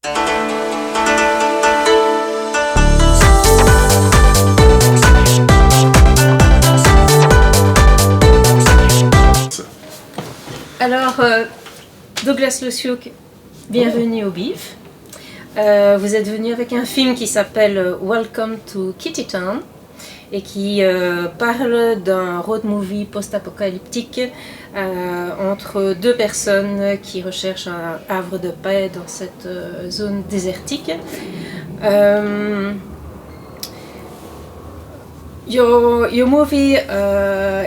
Alors, Douglas Luciuk, bienvenue au BIF. Vous êtes venu avec un film qui s'appelle Welcome to Kittytown et qui parle d'un road movie post-apocalyptique entre deux personnes qui recherchent un havre de paix dans cette zone désertique. Your movie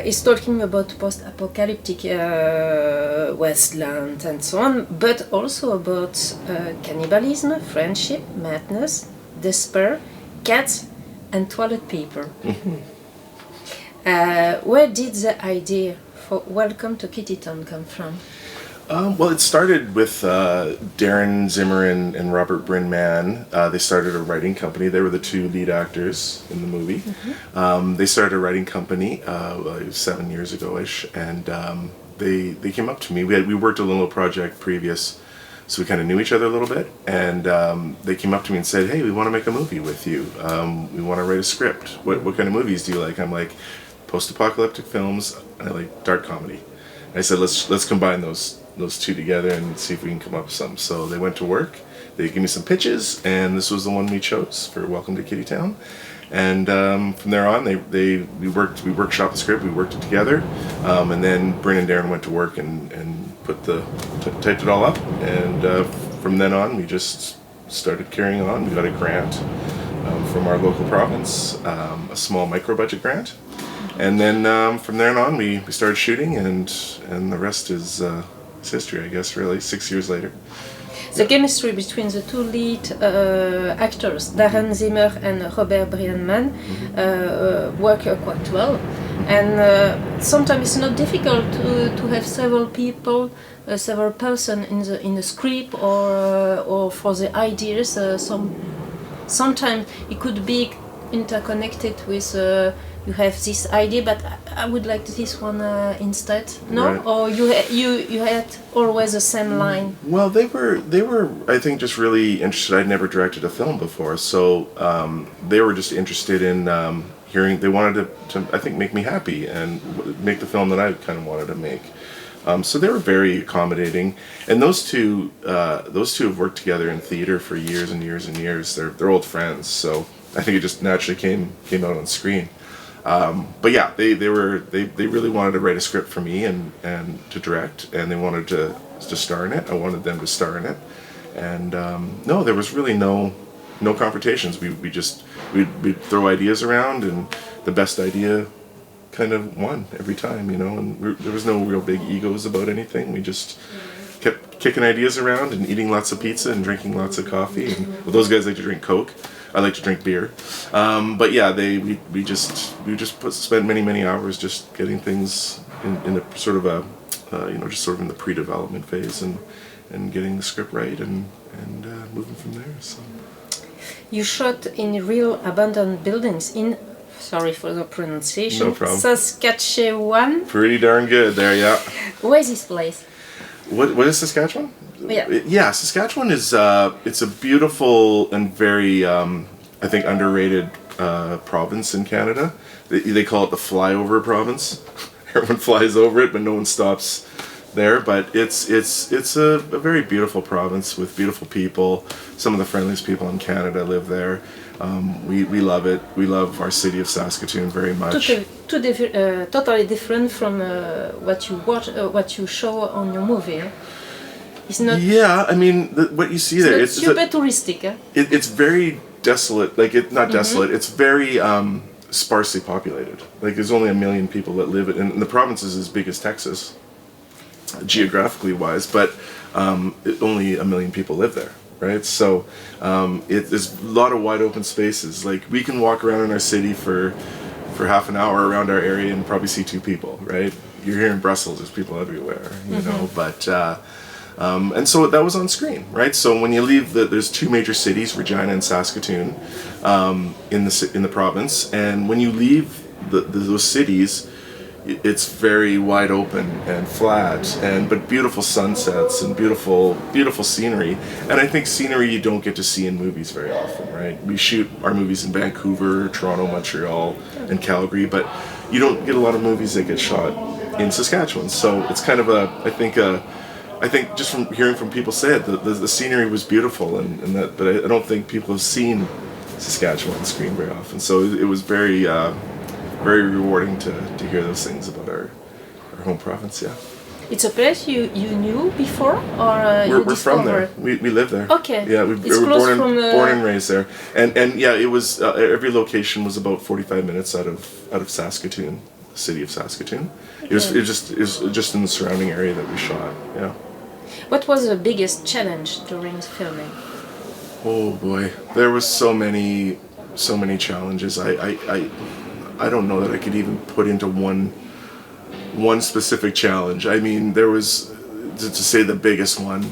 is talking about post-apocalyptic wasteland and so on, but also about cannibalism, friendship, madness, despair, cats, and toilet paper. Where did the idea for Welcome to Kittytown come from? Well, it started with Darren Zimmer and Robert Brynman. They started a writing company. They were the two lead actors in the movie. They started a writing company 7 years ago-ish, and they came up to me. We worked a little project previous, so we kind of knew each other a little bit, and they came up to me and said, "Hey, we want to make a movie with you. We want to write a script. What kind of movies do you like?" I'm like, post-apocalyptic films, and I like dark comedy. And I said, let's combine those two together and see if we can come up with something. So they went to work, they gave me some pitches, and this was the one we chose for Welcome to Kittytown. And from there on, we workshopped the script, we worked it together, and then Bryn and Darren went to work and typed it all up. And from then on, we just started carrying on. We got a grant from our local province, a small micro-budget grant. And then from there on, we started shooting, and the rest is history, I guess, really, 6 years later. The chemistry between the two lead actors, Darren Zimmer and Robert Brynman, work quite well. And sometimes it's not difficult to have several people, several persons in the script or for the ideas. Sometimes it could be interconnected with you have this idea, but I would like this one instead. No, right. Or you had always the same line. Well, they were I think just really interested. I'd never directed a film before, so they were just interested in hearing. They wanted to I think make me happy and make the film that I kind of wanted to make. So they were very accommodating, and those two have worked together in theater for years and years and years. They're old friends, so I think it just naturally came out on screen. But yeah, they really wanted to write a script for me and to direct, and they wanted to star in it. I wanted them to star in it, and no, there was really no confrontations. We'd throw ideas around, and the best idea kind of won every time, you know. And there was no real big egos about anything. We just kept kicking ideas around and eating lots of pizza and drinking lots of coffee. And well, those guys like to drink Coke. I like to drink beer, but yeah, we just spent many hours just getting things in a sort of a just sort of in the pre-development phase and getting the script right and moving from there. So you shot in real abandoned buildings in, sorry for the pronunciation, no problem. Saskatchewan. Pretty darn good there, yeah. Where is this place? What is Saskatchewan? Yeah. Saskatchewan is it's a beautiful and very I think underrated province in Canada. They call it the flyover province. Everyone flies over it, but no one stops there. But it's a very beautiful province with beautiful people. Some of the friendliest people in Canada live there. We love it. We love our city of Saskatoon very much. Totally different from what you show on your movie. It's not. Yeah, I mean, what you see there, it's super touristic. It's very desolate. Like not desolate. It's very sparsely populated. Like there's only 1 million people that live it, and the province is as big as Texas, geographically wise, but only 1 million people live there. Right, so there's a lot of wide open spaces. Like we can walk around in our city for half an hour around our area and probably see 2 people. Right, you're here in Brussels, there's people everywhere, you know. But and so that was on screen, right? So when you leave, there's 2 major cities, Regina and Saskatoon, in the province, and when you leave those cities, it's very wide open and flat, but beautiful sunsets and beautiful scenery. And I think scenery you don't get to see in movies very often, right? We shoot our movies in Vancouver, Toronto, Montreal, and Calgary, but you don't get a lot of movies that get shot in Saskatchewan. So it's kind of I think just from hearing from people say it, the scenery was beautiful, but I don't think people have seen Saskatchewan screen very often. So it was very rewarding to hear those things about our home province. Yeah. It's a place you knew before, or we're from there. We live there. Okay. Yeah, we were born and raised there, and yeah, it was every location was about 45 minutes out of Saskatoon, the city of Saskatoon. Okay. It was just in the surrounding area that we shot. Yeah. What was the biggest challenge during the filming? Oh boy, there was so many challenges. I don't know that I could even put into one specific challenge. I mean, there was, to say the biggest one,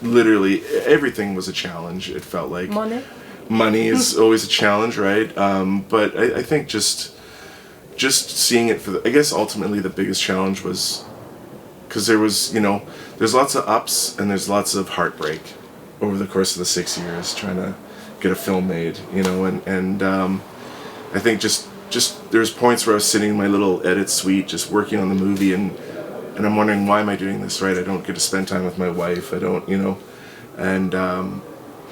literally everything was a challenge, it felt like. Money is always a challenge, right? But I think just seeing it I guess ultimately the biggest challenge was, because there was, there's lots of ups and there's lots of heartbreak over the course of the 6 years trying to get a film made, and I think just there's points where I was sitting in my little edit suite just working on the movie, and I'm wondering, why am I doing this, right? I don't get to spend time with my wife, I don't, and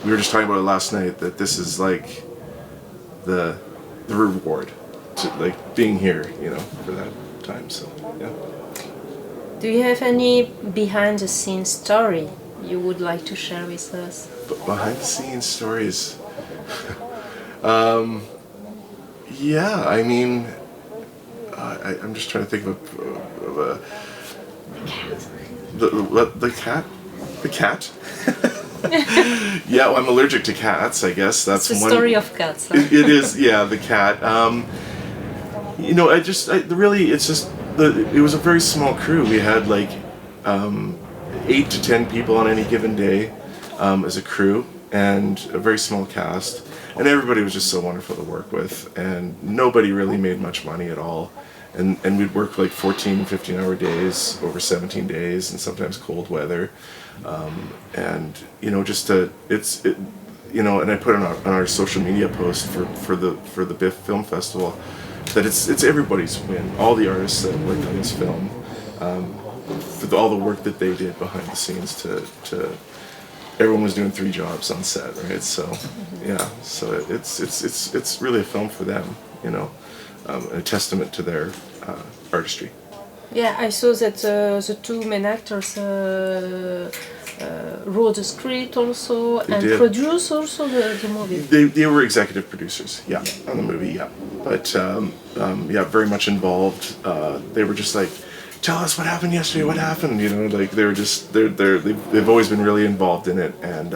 we were just talking about it last night, that this is like the reward to like being here, for that time. So yeah. Do you have any behind the scenes story you would like to share with us? Behind the scenes stories. Yeah, I mean, I'm just trying to think of a the cat. The cat. Yeah, well, I'm allergic to cats. I guess that's it's the story of cats. Huh? It is, yeah, the cat. It was a very small crew. We had like 8 to 10 people on any given day as a crew, and a very small cast. And everybody was just so wonderful to work with, and nobody really made much money at all. And we'd work like 14, 15-hour days over 17 days, and sometimes cold weather. And and I put on our social media post for the Biff Film Festival that it's everybody's win. All the artists that worked on this film, for all the work that they did behind the scenes to everyone was doing 3 jobs on set, right? So, yeah. So it's really a film for them, a testament to their artistry. Yeah, I saw that the 2 main actors wrote the script also and produced also the movie. They were executive producers, yeah, on the movie, yeah. But very much involved. They were just like, tell us what happened yesterday, what happened, like they've always been really involved in it, and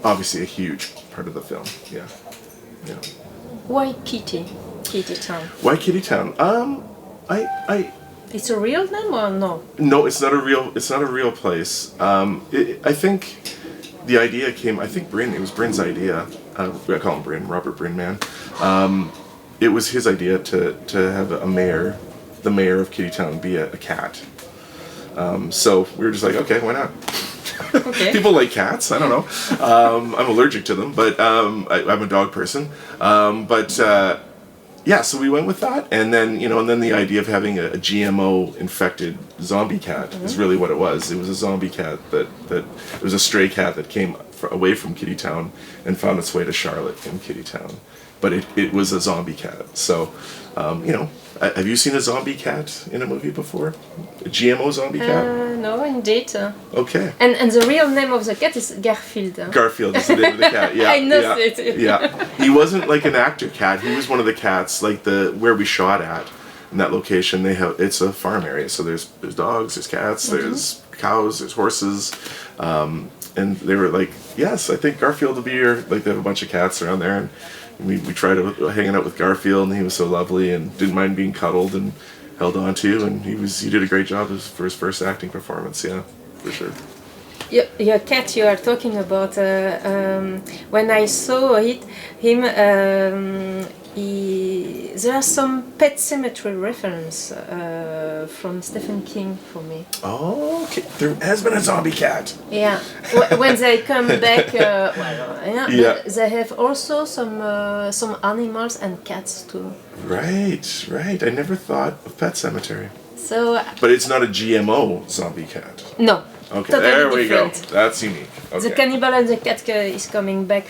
obviously a huge part of the film, yeah. Why Kittytown? Why Kittytown? It's a real name or no? No, it's not a real place. I think the idea came, it was Bryn's idea, I call him Bryn, Robert Brynman. It was his idea to have the mayor of Kittytown be a cat. So we were just like, okay, why not? Okay. People like cats, I don't know. I'm allergic to them, but I'm a dog person. So we went with that, and then the idea of having a GMO infected zombie cat is really what it was. It was a zombie cat that it was a stray cat that came away from Kittytown and found its way to Charlotte in Kittytown. But it was a zombie cat. So, have you seen a zombie cat in a movie before? A GMO zombie cat? No, indeed. Okay. And the real name of the cat is Garfield. Garfield is the name of the cat. Yeah. I know it. Yeah. He wasn't like an actor cat. He was one of the cats, like where we shot at in that location. It's a farm area, so there's dogs, there's cats, there's cows, there's horses, and they were like, yes, I think Garfield will be here. Like they have a bunch of cats around there, and we tried hanging out with Garfield, and he was so lovely and didn't mind being cuddled and held on to, and he did a great job for his first acting performance. Yeah, for sure. Your cat you are talking about. When I saw him, there are some Pet Cemetery reference from Stephen King for me. Oh, okay. There has been a zombie cat. Yeah, when they come back, but they have also some animals and cats too. Right. I never thought of Pet Cemetery. So, but it's not a GMO zombie cat. No. Okay, totally there we different. go. That's unique. Okay. The cannibal and the cat is coming back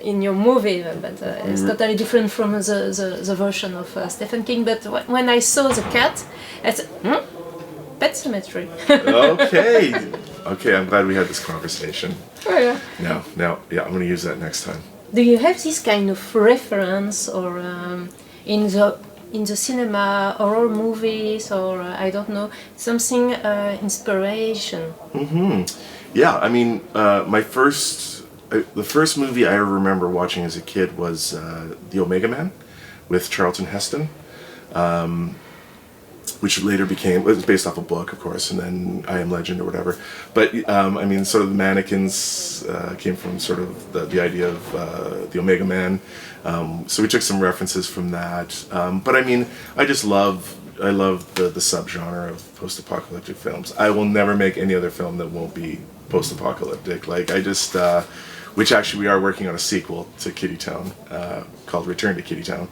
in your movie, but it's totally different from the version of Stephen King. But when I saw the cat, I said, Pet Cemetery. Okay, I'm glad we had this conversation. Oh, yeah. Now, I'm going to use that next time. Do you have this kind of reference or in the cinema, horror movies, or I don't know, something inspiration? Yeah, I mean, the first movie I ever remember watching as a kid was The Omega Man with Charlton Heston, which later it was based off a book, of course, and then I Am Legend or whatever. But I mean, sort of the mannequins came from sort of the idea of the Omega Man. So we took some references from that. But I mean, I love the subgenre of post-apocalyptic films. I will never make any other film that won't be post-apocalyptic. Like which actually we are working on a sequel to Kittytown called Return to Kittytown.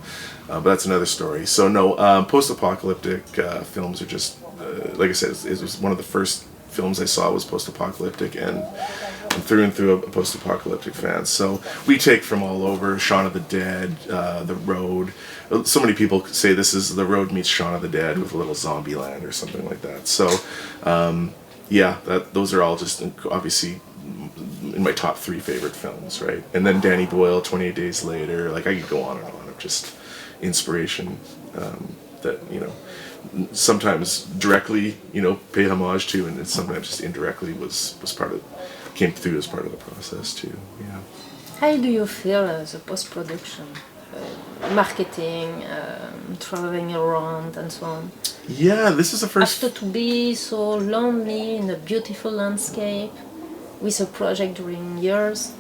But that's another story. So no, post-apocalyptic films are just, like I said, it was one of the first films I saw was post-apocalyptic, and I'm through and through a post-apocalyptic fan. So we take from all over, Shaun of the Dead, The Road. So many people say this is The Road meets Shaun of the Dead with a little zombie land or something like that. So those are all just obviously in my top 3 favorite films, right? And then Danny Boyle, 28 Days Later. Like I could go on and on of just inspiration that sometimes directly pay homage to, and sometimes just indirectly was came through as part of the process too. Yeah. How do you feel the post-production, marketing, traveling around and so on? Yeah, this is the first. After to be so lonely in a beautiful landscape with a project during years.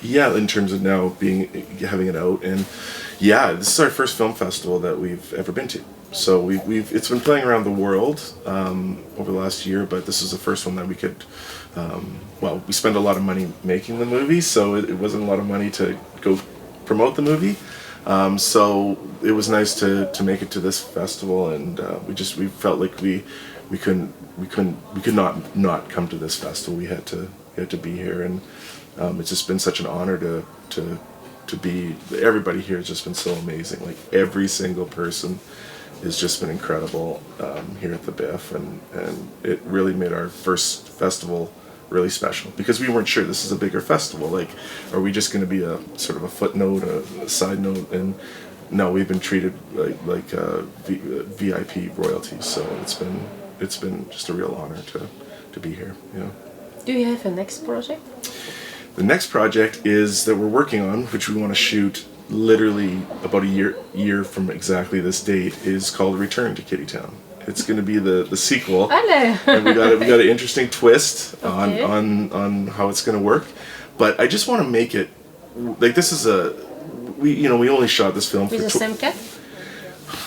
Yeah, in terms of now having it out, and yeah, this is our first film festival that we've ever been to. So it's been playing around the world over the last year, but this is the first one that we could. We spend a lot of money making the movie, so it wasn't a lot of money to go promote the movie. So it was nice to make it to this festival, and we felt like we could not come to this festival. We had to be here, and it's just been such an honor to be. Everybody here has just been so amazing. Like every single person has just been incredible here at the BIF, and it really made our first festival really special, because we weren't sure this is a bigger festival. Like, are we just going to be a sort of a footnote, a side note? And no, we've been treated like VIP royalty. So it's been just a real honor to be here. Yeah. Do you have a next project? The next project is that we're working on, which we want to shoot literally about a year from exactly this date, is called Return to Kittytown. It's going to be the sequel, and we got an interesting twist on how it's going to work. But I just want to make it like this is we only shot this film with the same cat.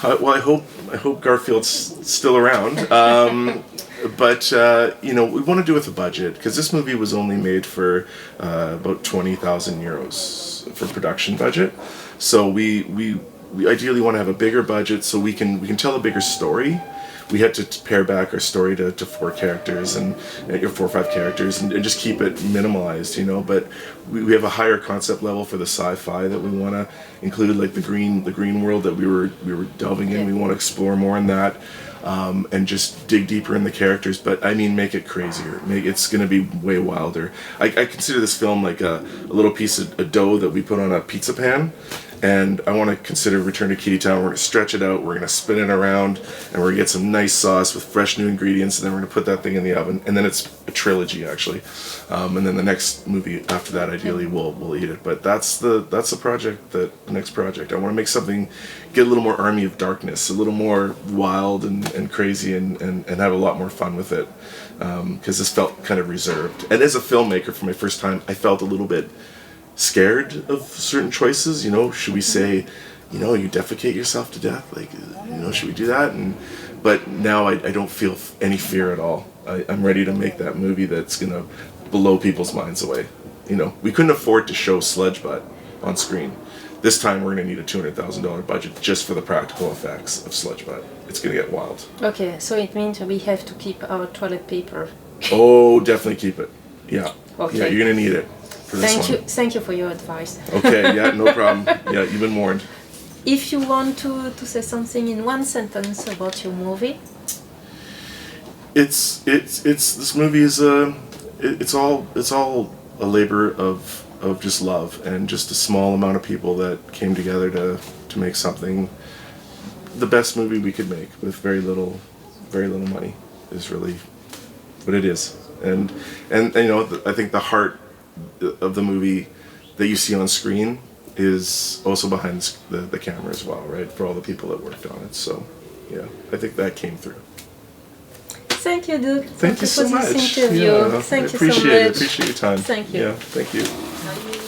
Well, I hope Garfield's still around. But we want to do it with a budget, because this movie was only made for about 20,000 euros for production budget. So we ideally want to have a bigger budget so we can tell a bigger story. We had to pare back our story to 4 characters and 4 or 5 characters and just keep it minimalized, But we have a higher concept level for the sci-fi that we want to include, like the green world that we were delving in. We want to explore more in that. And just dig deeper in the characters, but I mean, make it crazier. It's going to be way wilder. I consider this film like a little piece of dough that we put on a pizza pan, and I want to consider Return to Kittytown. We're going to stretch it out, we're going to spin it around, and we're going to get some nice sauce with fresh new ingredients, and then we're going to put that thing in the oven, and then it's a trilogy actually. And then the next movie after that, ideally, we'll eat it. But that's the project. The next project. I want to make something, get a little more Army of Darkness, a little more wild and crazy, and have a lot more fun with it, because this felt kind of reserved. And as a filmmaker, for my first time, I felt a little bit scared of certain choices. Should we say you know, you defecate yourself to death. Like, you know, should we do that? But now I don't feel any fear at all. I'm ready to make that movie that's going to blow people's minds away. You know, we couldn't afford to show Sludge Butt on screen. This time we're going to need a $200,000 budget just for the practical effects of Sludge Butt. It's going to get wild. Okay, so it means we have to keep our toilet paper. Oh, definitely keep it. Yeah. Okay. Yeah, you're going to need it for this one. Thank you for your advice. Okay, yeah, no problem. Yeah, you've been warned. If you want to say something in one sentence about your movie. It's this movie is it's all a labor of just love and just a small amount of people that came together to make something, the best movie we could make with very little money is really what it is. And you know, I think the heart of the movie that you see on screen is also behind the camera as well, right? For all the people that worked on it. So yeah, I think that came through. Thank you, Doug. Thank you so for much. this interview. Yeah, Thank I you so much. appreciate your time. Thank you. Yeah, thank you.